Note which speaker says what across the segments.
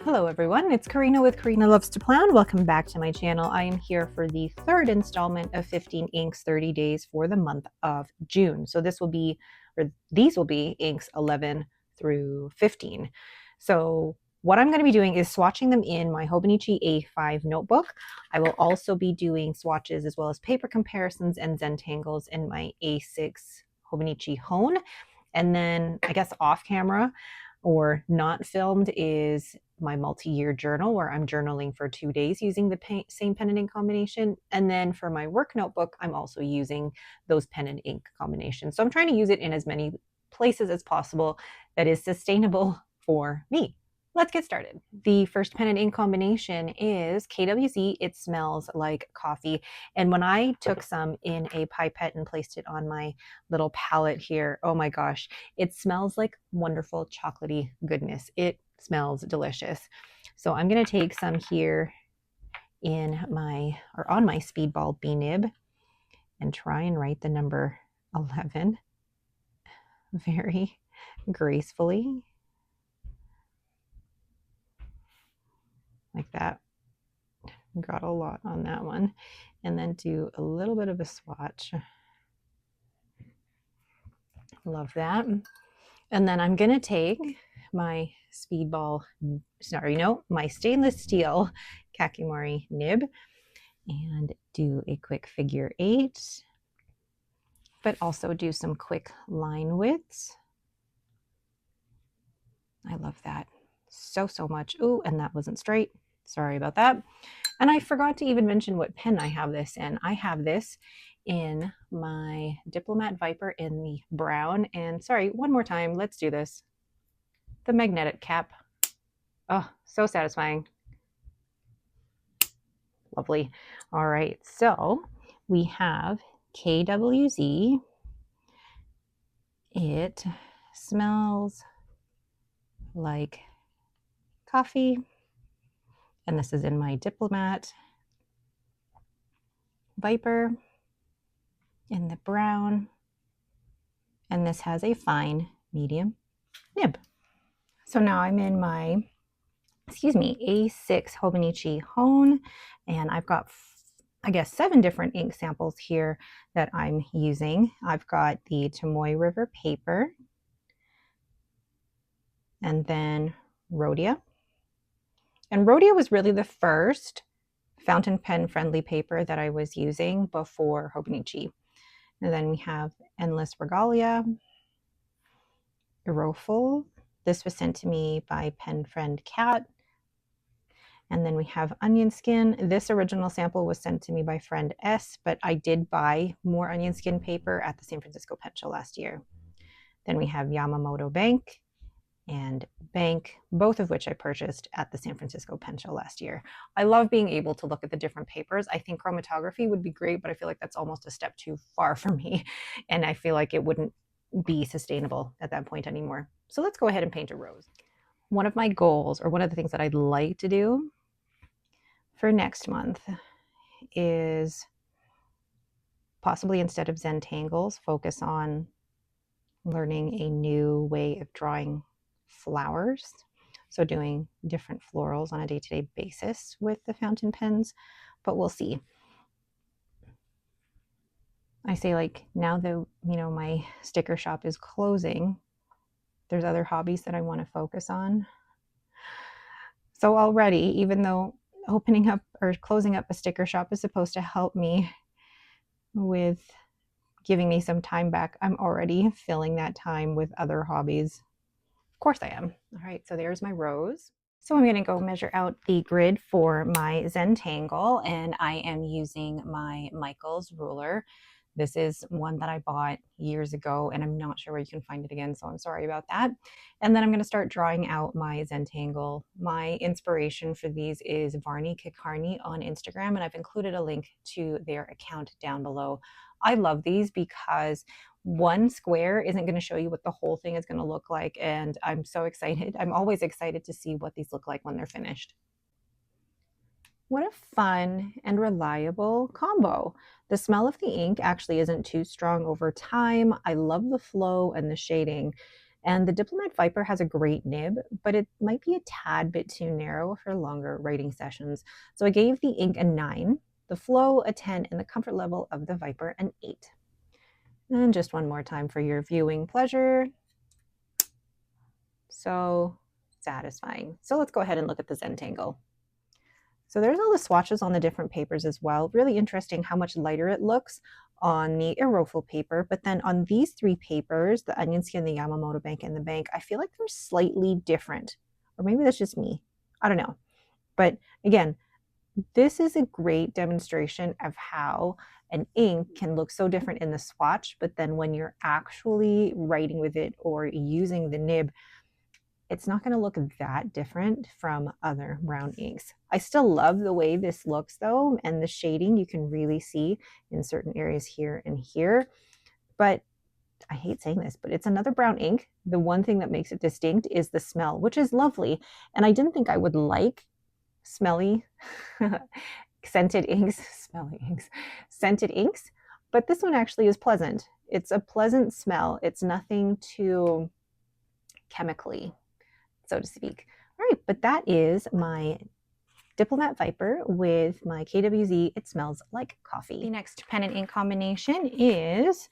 Speaker 1: Hello everyone, it's Karina with Karina Loves to Plan. Welcome back to my channel. I am here for the third installment of 15 inks 30 days for the month of June. So these will be inks 11 through 15. So what I'm going to be doing is swatching them in my Hobonichi A5 notebook. I will also be doing swatches as well as paper comparisons and Zentangles in my A6 Hobonichi Hone. And then I guess off camera or not filmed is my multi-year journal where I'm journaling for 2 days using the same pen and ink combination. And then for my work notebook, I'm also using those pen and ink combinations. So I'm trying to use it in as many places as possible that is sustainable for me. Let's get started. The first pen and ink combination is KWZ. It smells like coffee. And when I took some in a pipette and placed it on my little palette here, oh my gosh, it smells like wonderful chocolatey goodness. It smells delicious. So I'm going to take some here on my Speedball B nib and try and write the number 11 very gracefully. Like that. Got a lot on that one. And then do a little bit of a swatch. Love that. And then I'm going to take my my stainless steel Kakimori nib and do a quick figure 8, but also do some quick line widths. I love that so much. Ooh, and that wasn't straight. Sorry about that. And I forgot to even mention what pen I have this in. I have this in my Diplomat Viper in the brown. And sorry, one more time. Let's do this. The magnetic cap. Oh, so satisfying. Lovely. All right, so we have KWZ. It smells like coffee. And this is in my Diplomat Viper in the brown. And this has a fine medium nib. So now I'm in my, A6 Hobonichi Hone, and I've got, I guess, 7 different ink samples here that I'm using. I've got the Tomoe River paper, and then Rhodia. And Rhodia was really the first fountain pen friendly paper that I was using before Hobonichi. And then we have Endless Regalia, Eroful. This was sent to me by pen friend Kat. And then we have Onion Skin. This original sample was sent to me by friend S, but I did buy more Onion Skin paper at the San Francisco Pen Show last year. Then we have Yamamoto Bank and Bank, both of which I purchased at the San Francisco Pen Show last year. I love being able to look at the different papers. I think chromatography would be great, but I feel like that's almost a step too far for me. And I feel like it wouldn't be sustainable at that point anymore. So let's go ahead and paint a rose. One of my goals, or one of the things that I'd like to do for next month, is possibly, instead of Zentangles, focus on learning a new way of drawing flowers. So doing different florals on a day-to-day basis with the fountain pens, but we'll see. I say, like, now that, my sticker shop is closing, there's other hobbies that I want to focus on. So already, even though opening up or closing up a sticker shop is supposed to help me with giving me some time back, I'm already filling that time with other hobbies. Of course I am. All right, so there's my rose. So I'm going to go measure out the grid for my Zentangle, and I am using my Michaels ruler. This is one that I bought years ago, and I'm not sure where you can find it again, so I'm sorry about that. And then I'm going to start drawing out my Zentangle. My inspiration for these is Varney Kikarni on Instagram, and I've included a link to their account down below. I love these because one square isn't going to show you what the whole thing is going to look like, and I'm so excited. I'm always excited to see what these look like when they're finished. What a fun and reliable combo. The smell of the ink actually isn't too strong over time. I love the flow and the shading, And the Diplomat Viper has a great nib, but it might be a tad bit too narrow for longer writing sessions. So I gave the ink a 9, the flow a 10, and the comfort level of the Viper an 8. And just one more time for your viewing pleasure. So satisfying. So let's go ahead and look at the Zentangle. So there's all the swatches on the different papers as well. Really interesting how much lighter it looks on the Aerofil paper. But then on these 3 papers, the Onion Skin, the Yamamoto Bank, and the Bank, I feel like they're slightly different. Or maybe that's just me. I don't know. But again, this is a great demonstration of how an ink can look so different in the swatch, but then when you're actually writing with it or using the nib, it's not going to look that different from other brown inks. I still love the way this looks though, and the shading you can really see in certain areas here and here. But I hate saying this, but it's another brown ink. The one thing that makes it distinct is the smell, which is lovely. And I didn't think I would like smelly scented inks, scented inks, but this one actually is pleasant. It's a pleasant smell. It's nothing too chemically, so to speak. All right, but that is my Diplomat Viper with my KWZ It Smells Like Coffee. The next pen and ink combination is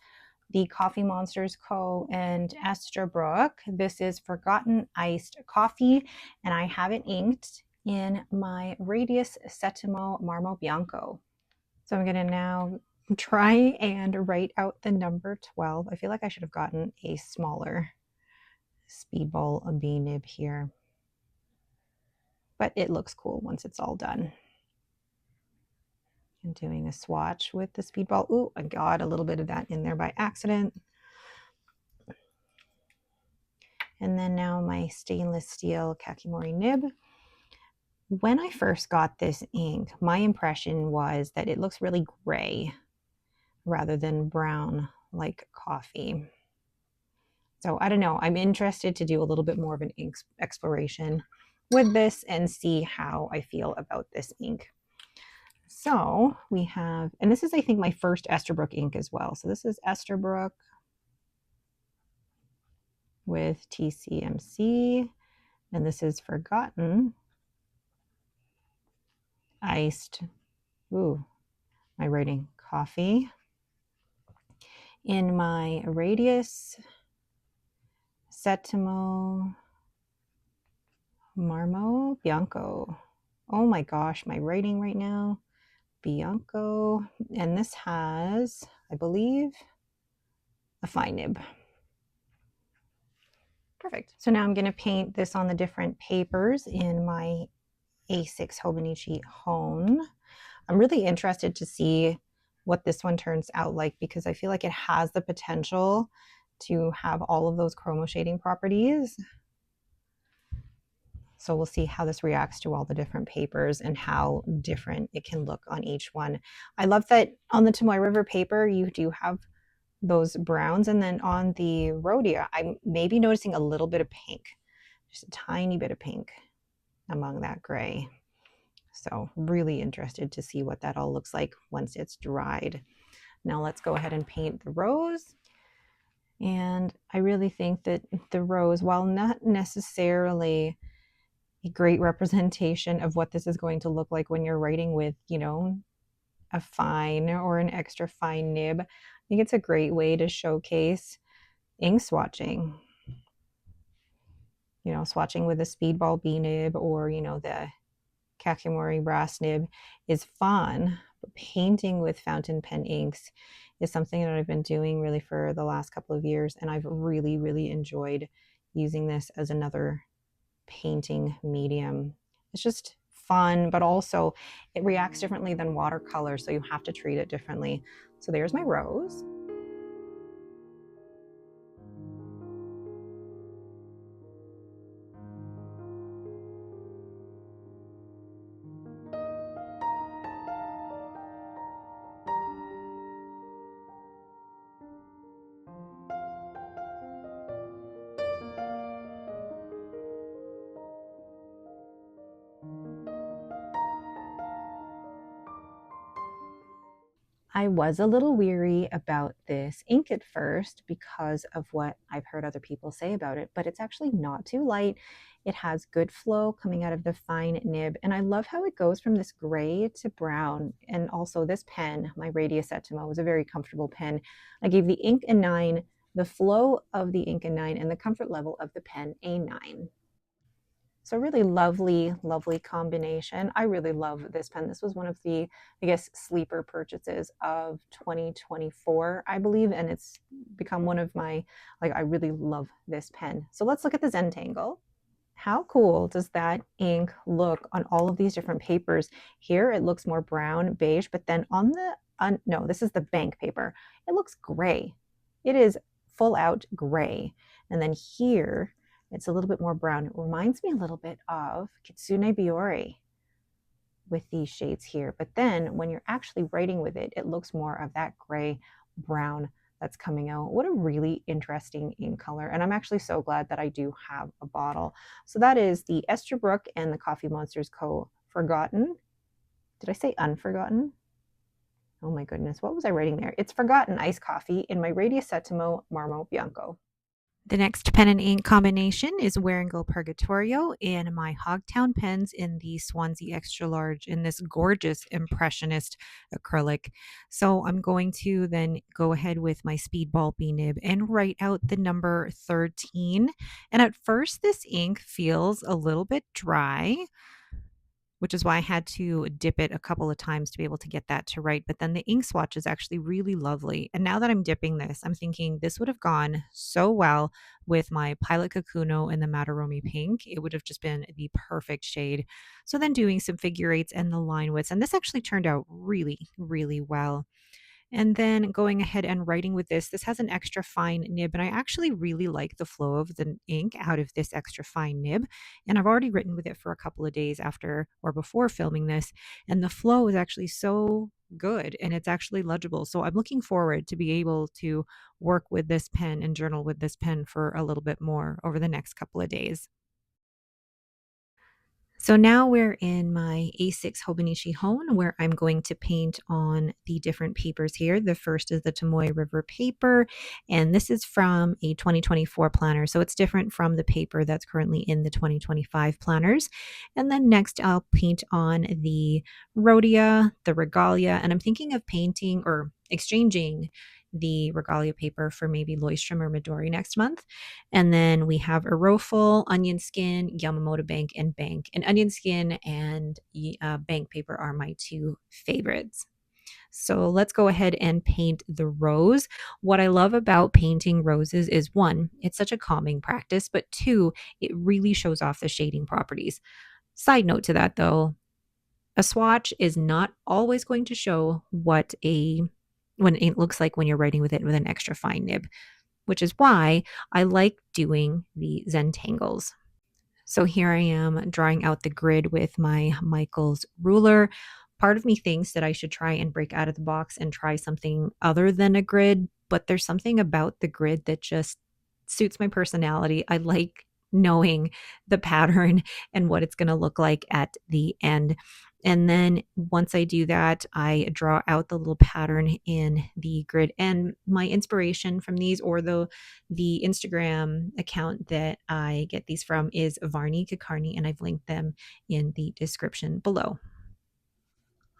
Speaker 1: the Coffee Monsters Co. and Esterbrook. This is Forgotten Iced Coffee, and I have it inked in my Radius Settimo Marmo Bianco. So I'm going to now try and write out the number 12. I feel like I should have gotten a smaller Speedball B nib here, but it looks cool once it's all done. And doing a swatch with the Speedball. Ooh, I got a little bit of that in there by accident. And then now my stainless steel Kakimori nib. When I first got this ink, my impression was that it looks really gray rather than brown like coffee. So I don't know. I'm interested to do a little bit more of an ink exploration with this and see how I feel about this ink. So we have, and this is, I think, my first Esterbrook ink as well. So this is Esterbrook with TCMC, and this is Forgotten Iced, ooh, my writing, coffee, in my Radius Settimo Marmo Bianco. Oh my gosh, my writing right now. Bianco. And this has, I believe, a fine nib. Perfect. So now I'm going to paint this on the different papers in my A6 Hobonichi Hone. I'm really interested to see what this one turns out like, because I feel like it has the potential to have all of those chromo shading properties. So we'll see how this reacts to all the different papers and how different it can look on each one. I love that on the Tomoe River paper, you do have those browns, and then on the Rhodia, I'm maybe noticing a little bit of pink, just a tiny bit of pink among that gray. So really interested to see what that all looks like once it's dried. Now let's go ahead and paint the rose. And I really think that the rose, while not necessarily a great representation of what this is going to look like when you're writing with, you know, a fine or an extra fine nib, I think it's a great way to showcase ink swatching. You know, swatching with a Speedball B nib or, you know, the Kakimori brass nib is fun, but painting with fountain pen inks is something that I've been doing really for the last couple of years, and I've really, really enjoyed using this as another painting medium. It's just fun, but also it reacts differently than watercolor, so you have to treat it differently. So there's my rose. I was a little weary about this ink at first because of what I've heard other people say about it, but it's actually not too light. It has good flow coming out of the fine nib, and I love how it goes from this gray to brown. And also this pen, my Radius Settimo, was a very comfortable pen. I gave the ink a 9, the flow of the ink a 9, and the comfort level of the pen a 9. So really lovely, lovely combination. I really love this pen. This was one of the, I guess, sleeper purchases of 2024, I believe, and it's become one of my, like, I really love this pen. So let's look at the Zentangle. How cool does that ink look on all of these different papers? Here it looks more brown, beige, but then on the, no, this is the bank paper. It looks gray. It is full out gray. And then here, it's a little bit more brown. It reminds me a little bit of Kitsune Biore with these shades here. But then when you're actually writing with it, it looks more of that gray brown that's coming out. What a really interesting ink color. And I'm actually so glad that I do have a bottle. So that is the Esterbrook and the Coffee Monsters Co. Forgotten. Did I say Unforgotten? Oh my goodness, what was I writing there? It's Forgotten Iced Coffee in my Radius Settimo Marmo Bianco. The next pen and ink combination is Wearingeul Purgatorio in my Hogtown pens in the Swansea Extra Large in this gorgeous Impressionist acrylic. So I'm going to then go ahead with my Speedball B nib and write out the number 13. And at first this ink feels a little bit dry, which is why I had to dip it a couple of times to be able to get that to write. But then the ink swatch is actually really lovely. And now that I'm dipping this, I'm thinking this would have gone so well with my Pilot Kakuno in the Mataromi pink. It would have just been the perfect shade. So then doing some figure eights and the line widths, and this actually turned out really, really well. And then going ahead and writing with this, this has an extra fine nib, and I actually really like the flow of the ink out of this extra fine nib. And I've already written with it for a couple of days after or before filming this, and the flow is actually so good and it's actually legible. So I'm looking forward to be able to work with this pen and journal with this pen for a little bit more over the next couple of days. So now we're in my A6 Hobonichi Hone where I'm going to paint on the different papers here. The first is the Tomoe River paper, and this is from a 2024 planner. So it's different from the paper that's currently in the 2025 planners. And then next I'll paint on the Rhodia, the Regalia, and I'm thinking of painting or exchanging the Regalia paper for maybe Leuchtturm or Midori next month. And then we have Eroful, Onion Skin, Yamamoto Bank, and Bank. And Onion Skin and Bank paper are my two favorites. So let's go ahead and paint the rose. What I love about painting roses is one, it's such a calming practice, but two, it really shows off the shading properties. Side note to that though, a swatch is not always going to show what when it looks like when you're writing with it with an extra fine nib, which is why I like doing the Zentangles. So here I am drawing out the grid with my Michaels ruler. Part of me thinks that I should try and break out of the box and try something other than a grid, but there's something about the grid that just suits my personality. I like knowing the pattern and what it's going to look like at the end. And then once I do that, I draw out the little pattern in the grid. And my inspiration from these, or the Instagram account that I get these from, is Varney Kakarni, and I've linked them in the description below.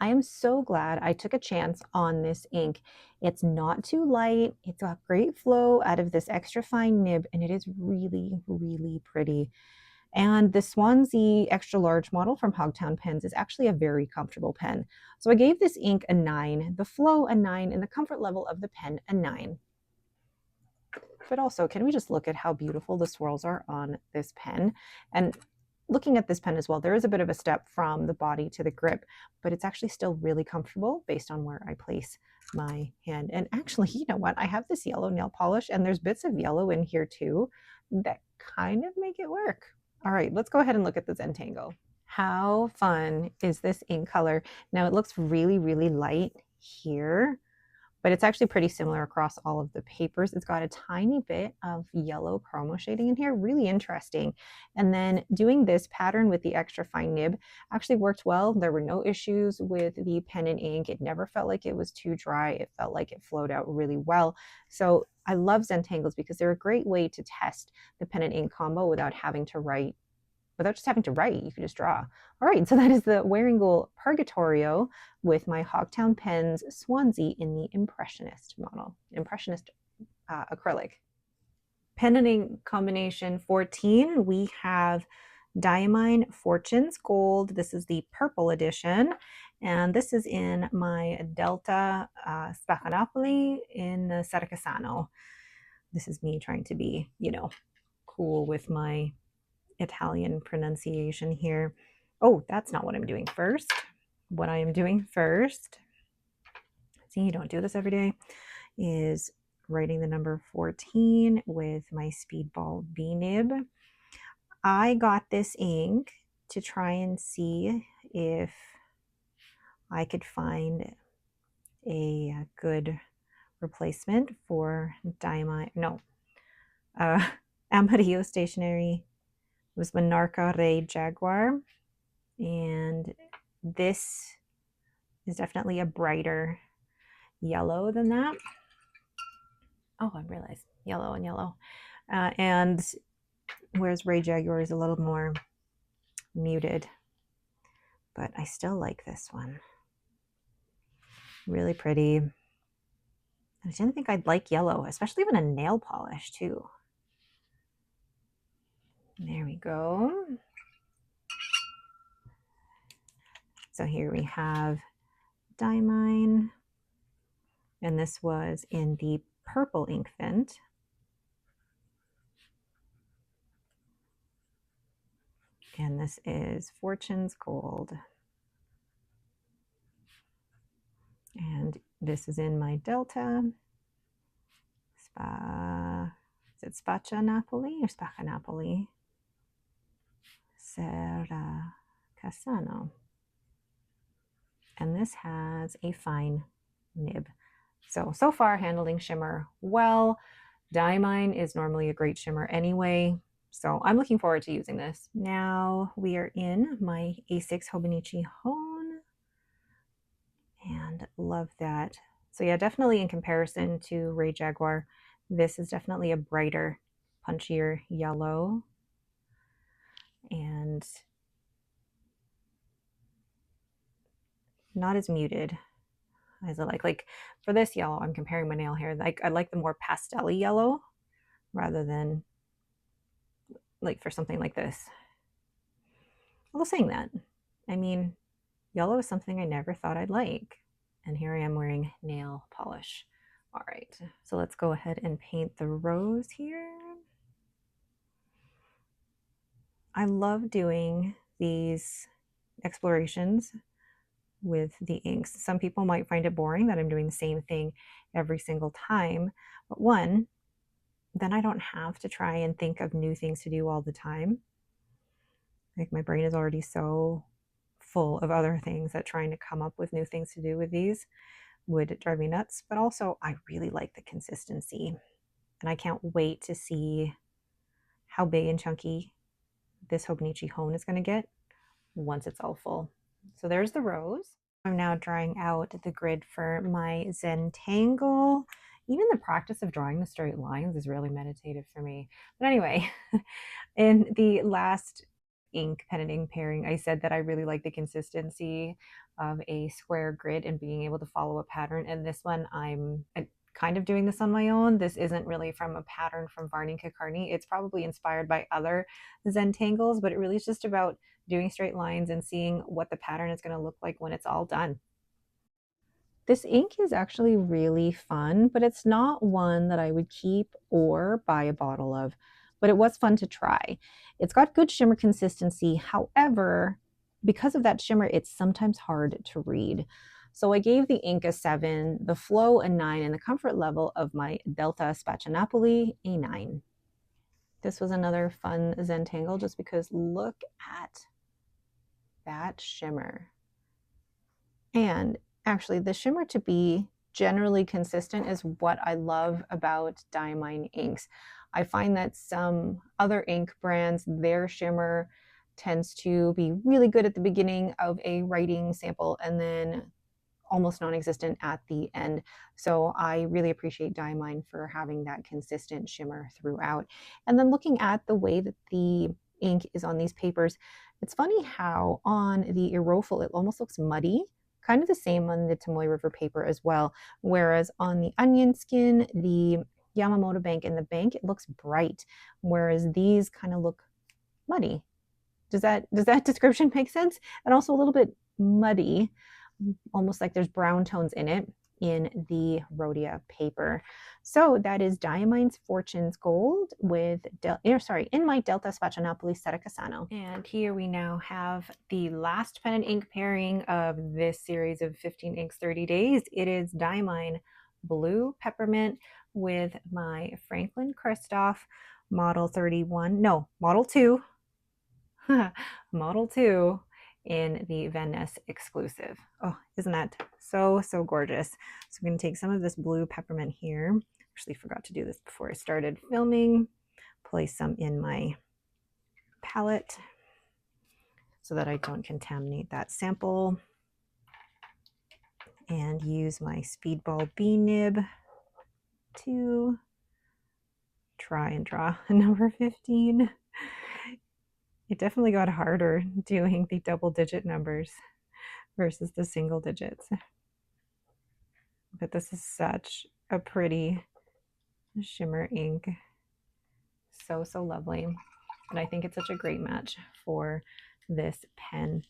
Speaker 1: I am so glad I took a chance on this ink. It's not too light. It's got great flow out of this extra fine nib, and it is really, really pretty. And the Swansea extra large model from Hogtown Pens is actually a very comfortable pen. So I gave this ink a 9, the flow a 9, and the comfort level of the pen a 9. But also, can we just look at how beautiful the swirls are on this pen? And looking at this pen as well, there is a bit of a step from the body to the grip, but it's actually still really comfortable based on where I place my hand. And actually, you know what? I have this yellow nail polish, and there's bits of yellow in here too that kind of make it work. All right, let's go ahead and look at the Zentangle. How fun is this ink color? Now it looks really, really light here, but it's actually pretty similar across all of the papers. It's got a tiny bit of yellow chromo shading in here, really interesting. And then doing this pattern with the extra fine nib actually worked well. There were no issues with the pen and ink. It never felt like it was too dry. It felt like it flowed out really well. So I love Zentangles because they're a great way to test the pen and ink combo without having to write, without just having to write, you can just draw. All right, so that is the Wearingeul Purgatorio with my Hogtown pens Swansea in the Impressionist model, Impressionist acrylic. Pen and ink combination 14, we have Diamine Fortunes Gold. This is the purple edition, and this is in my Delta Spaccanapoli in the Serracassano. This is me trying to be, you know, cool with my Italian pronunciation here. Oh, that's not what I'm doing first. What I am doing first, see, you don't do this every day, is writing the number 14 with my Speedball B nib. I got this ink to try and see if I could find a good replacement for Diamine. No, Amarillo Stationery was Monarca Ray Jaguar, and this is definitely a brighter yellow than that. Oh, I realized yellow and yellow. And whereas Ray Jaguar is a little more muted, but I still like this one. Really pretty. I didn't think I'd like yellow, especially when a nail polish too. There we go. So here we have Diamine, and this was in the purple ink vent. And this is Fortune's Gold. And this is in my Delta. Is it Spaccanapoli or Spaccanapoli? Serracassano. And this has a fine nib. So far handling shimmer well. Diamine is normally a great shimmer anyway, so I'm looking forward to using this. Now we are in my A6 Hobonichi Hone, and love that. So yeah, definitely in comparison to Ray Jaguar, this is definitely a brighter, punchier yellow, and not as muted as I like for this yellow, I'm comparing my nail here. Like I like the more pastel-y yellow rather than like for something like this. Although saying that, I mean, yellow is something I never thought I'd like. And here I am wearing nail polish. All right, so let's go ahead and paint the rose here. I love doing these explorations with the inks. Some people might find it boring that I'm doing the same thing every single time, but one, then I don't have to try and think of new things to do all the time. Like my brain is already so full of other things that trying to come up with new things to do with these would drive me nuts. But also I really like the consistency, and I can't wait to see how big and chunky this Hobonichi Hone is going to get once it's all full. So there's the rose. I'm now drawing out the grid for my Zentangle. Even the practice of drawing the straight lines is really meditative for me. But anyway, in the last ink pen and ink pairing, I said that I really like the consistency of a square grid and being able to follow a pattern. And this one, I'm kind of doing this on my own. This isn't really from a pattern from Varney Cacarni. It's probably inspired by other Zentangles, but it really is just about doing straight lines and seeing what the pattern is going to look like when it's all done. This ink is actually really fun, but it's not one that I would keep or buy a bottle of, but it was fun to try. It's got good shimmer consistency. However, because of that shimmer, it's sometimes hard to read. So I gave the ink a 7, the flow a 9, and the comfort level of my Delta Spaccanapoli a 9. This was another fun Zentangle just because look at that shimmer. And actually the shimmer to be generally consistent is what I love about Diamine inks. I find that some other ink brands, their shimmer tends to be really good at the beginning of a writing sample and then almost non-existent at the end. So I really appreciate Diamine for having that consistent shimmer throughout. And then looking at the way that the ink is on these papers, it's funny how on the Aerofil it almost looks muddy, kind of the same on the Tomoe River paper as well. Whereas on the onion skin, the Yamamoto bank and the bank, it looks bright, whereas these kind of look muddy. Does that description make sense? And also a little bit muddy, almost like there's brown tones in it in the Rhodia paper. So that is Diamine's Fortunes Gold with, in my Delta Spaccanapoli Serracassano. And here we now have the last pen and ink pairing of this series of 15 inks 30 days. It is Diamine Blue Peppermint with my Franklin-Christoph Model 31, no, Model 2, Model 2 in the Vanness exclusive. Oh, isn't that so gorgeous? So I'm going to take some of this blue peppermint here. Actually forgot to do this before I started filming. Place some in my palette so that I don't contaminate that sample. And use my Speedball B nib to try and draw a number 15. It definitely got harder doing the double-digit numbers versus the single digits. But this is such a pretty shimmer ink. So lovely. And I think it's such a great match for this pen.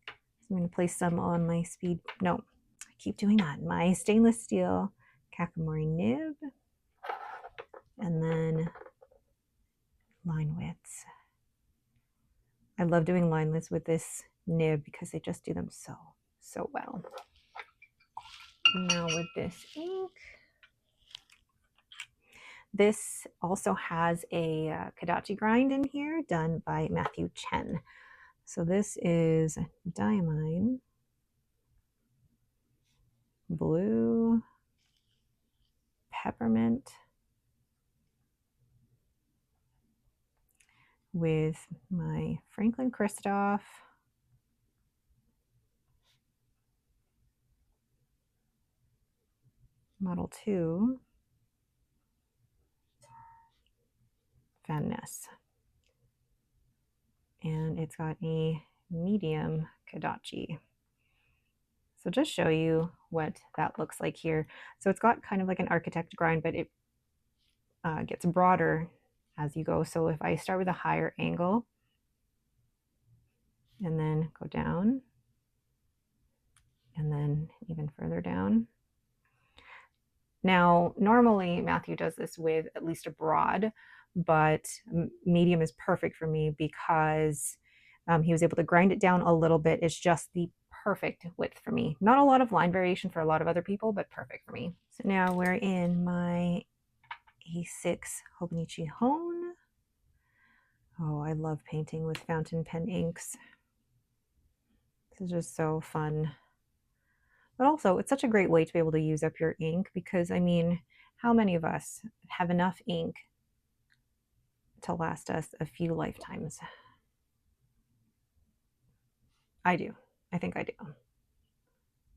Speaker 1: So I'm going to place some on my I keep doing that. My stainless steel Kakamori nib. And then line widths. I love doing line widths with this nib because they just do them so well. Now with this ink, this also has a Kadachi grind in here done by Matthew Chen. So this is Diamine Blue Peppermint with my Franklin-Christoph Model 2 Vanness. And it's got a medium Kadachi. So just show you what that looks like here. So it's got kind of like an architect grind, but it gets broader as you go. So if I start with a higher angle and then go down and then even further down. Now, normally Matthew does this with at least a broad, but medium is perfect for me because he was able to grind it down a little bit. It's just the perfect width for me. Not a lot of line variation for a lot of other people, but perfect for me. So now we're in my A6 Hobonichi Hone. Oh, I love painting with fountain pen inks. This is just so fun. But also, it's such a great way to be able to use up your ink because, I mean, how many of us have enough ink to last us a few lifetimes? I do. I think I do.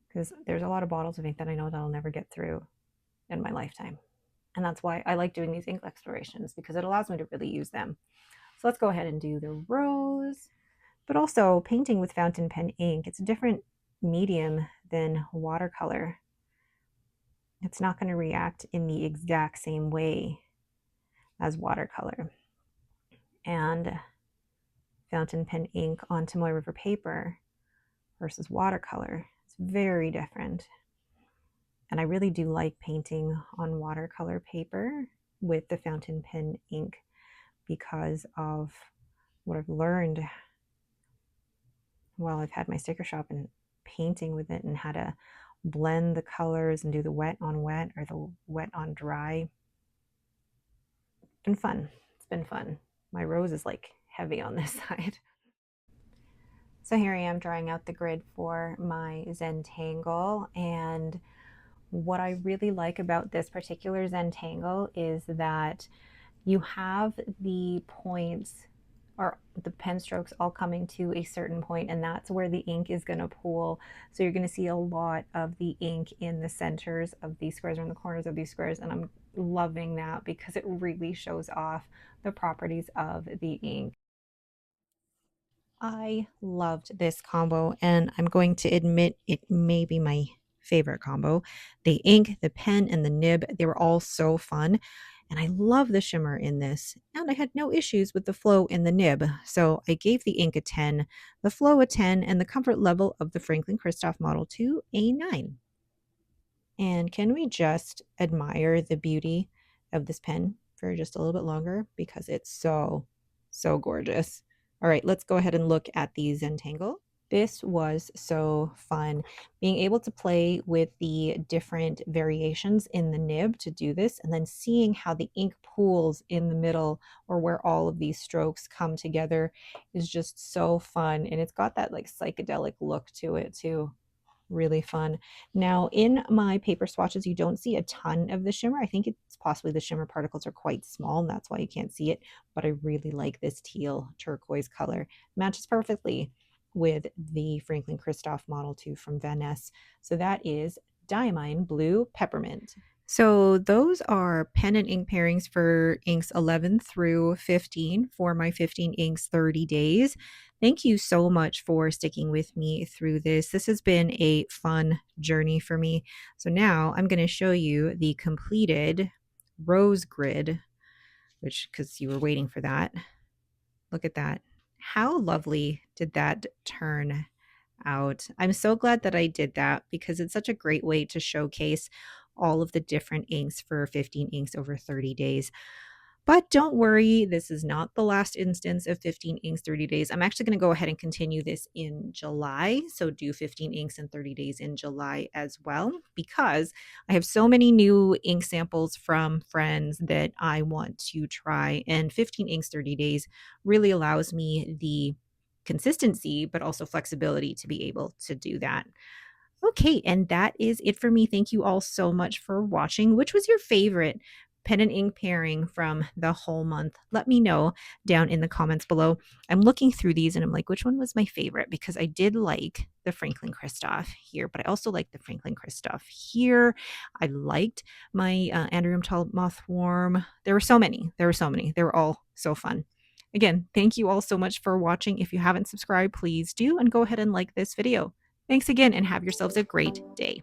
Speaker 1: Because there's a lot of bottles of ink that I know that I'll never get through in my lifetime. And that's why I like doing these ink explorations, because it allows me to really use them. So let's go ahead and do the rose. But also painting with fountain pen ink, it's a different medium than watercolor. It's not going to react in the exact same way as watercolor. And fountain pen ink on Tomoe River paper versus watercolor, it's very different. And I really do like painting on watercolor paper with the fountain pen ink because of what I've learned while I've had my sticker shop and painting with it and how to blend the colors and do the wet on wet or the wet on dry. It's been fun. It's been fun. My rose is like heavy on this side. So here I am drawing out the grid for my Zentangle, and What I really like about this particular Zentangle is that you have the points or the pen strokes all coming to a certain point, and that's where the ink is going to pool. So you're going to see a lot of the ink in the centers of these squares or in the corners of these squares, and I'm loving that because it really shows off the properties of the ink. I loved this combo, and I'm going to admit it may be my favorite combo. The ink, the pen, and the nib, they were all so fun. And I love the shimmer in this. And I had no issues with the flow in the nib. So I gave the ink a 10, the flow a 10, and the comfort level of the Franklin-Christoph Model 2 a 9. And can we just admire the beauty of this pen for just a little bit longer because it's so, so gorgeous. All right, let's go ahead and look at the Zentangle. This was so fun. Being able to play with the different variations in the nib to do this, and then seeing how the ink pools in the middle or where all of these strokes come together is just so fun. And it's got that like psychedelic look to it too. Really fun. Now, in my paper swatches, you don't see a ton of the shimmer. I think it's possibly the shimmer particles are quite small, and that's why you can't see it. But I really like this teal turquoise color. Matches perfectly with the Franklin-Christoph Model 2 from Vanness. So that is Diamine Blue Peppermint. So those are pen and ink pairings for inks 11 through 15 for my 15 inks 30 days. Thank you so much for sticking with me through this. This has been a fun journey for me. So now I'm going to show you the completed rose grid, which, because you were waiting for that. Look at that. How lovely did that turn out? I'm so glad that I did that because it's such a great way to showcase all of the different inks for 15 inks over 30 days. But don't worry, this is not the last instance of 15 inks 30 days. I'm actually going to go ahead and continue this in July. So do 15 inks in 30 days in July as well, because I have so many new ink samples from friends that I want to try. And 15 inks 30 days really allows me the consistency, but also flexibility to be able to do that. Okay, and that is it for me. Thank you all so much for watching. Which was your favorite pen and ink pairing from the whole month? Let me know down in the comments below. I'm looking through these and I'm like, which one was my favorite? Because I did like the Franklin-Christoph here, but I also like the Franklin-Christoph here. I liked my Andrew Moth Warm. There were so many. There were so many. They were all so fun. Again, thank you all so much for watching. If you haven't subscribed, please do, and go ahead and like this video. Thanks again and have yourselves a great day.